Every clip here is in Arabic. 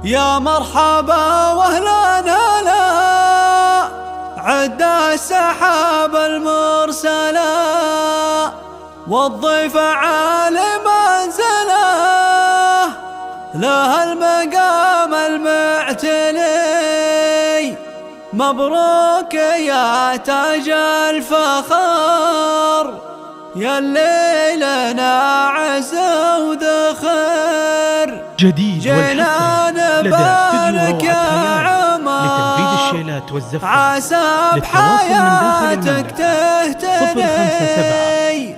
يا مرحبا واهلا هلا عد السحاب المرسلة والضيف عالي منزله له المقام المعتلي. مبروك يا تاج الفخر ياللي لنا عز وذخر. جديد جينا نبارك يا عمر لتنفيذ الشيلات والزفات. عسى بحياتك تهتدي.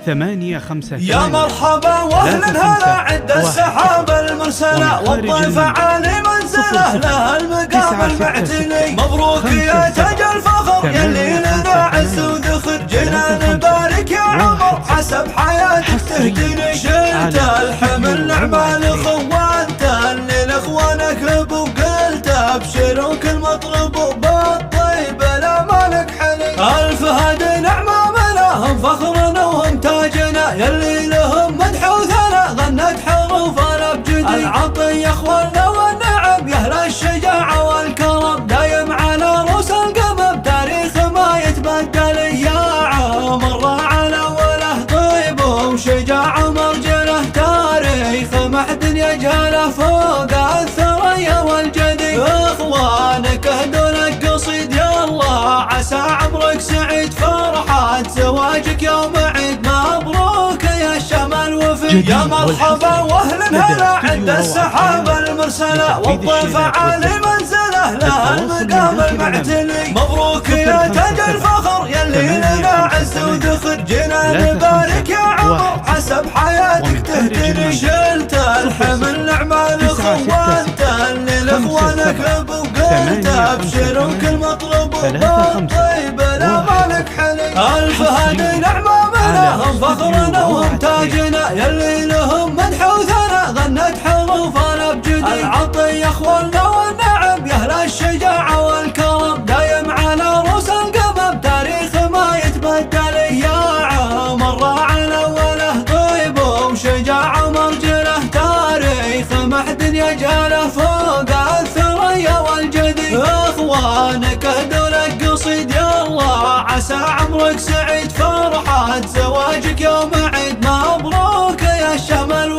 855 يا مرحبا واهلا هلا عد السحاب المرسلة والضيف عالي منزله له المقام المعتلي. مبروك يا تاج الفخر ياللي لنا عز وذخر. جينا نبارك يا عمر عسى بحياتك تهتدي. شلت الحمل نعمة الاخوان تهني لاخوانك وقلت ابشر وكل مطلب بالطيب لا مالك حلي. الف هدي نعمة منهم فخرنا وهم تاجنا يلي لهم مدح وثناء غنت حروفنا بجدي. العطية اخواننا والنعم يا اهل الشجاعة والكرم دايم على رؤوس القمم تاريخ ما يتبدل. يا عمر راعى الاوله طيب وشجاعة مرجله تاريخ ما حد يجهله فوق الثريا والجدي. اخوانك اهدوا لك قصيد يا الله عسى عمرك سعيد فرحة زواجك يوم عيد. مبروك يا الشمال وفي. يا مرحبا واهلا هلا عند السحاب المرسلة والضيف عالي منزله له المقام المعتلي. مبروك يا تاج الفخر ياللي لنا عز وذخر. جينا نبارك يا عمر عسى بحياتك تهتدي. شلت الحمل نعمة الاخوان تهني لاخوانك وقلت ابشر وكل مطلب بالطيب لا مالك حلي. الف هدي نعمة منهم فخرنا وهم تاجنا ياللي لهم مدح وثناء غنت حروفنا بجدي. العطية اخواننا والنعم يا اهل الشجاعة والكرم دايم على رؤوس القمم تاريخ ما يتبدل. يا عمر راعى الاوله طيب وشجاعة مرجله تاريخ ما حد يجهله فوق الثريا والجدي. اخوانك اهدوا لك قصيد يا الله عسى عمرك سعيد فرحة زواجك يوم عيد. مبروك يا الشمال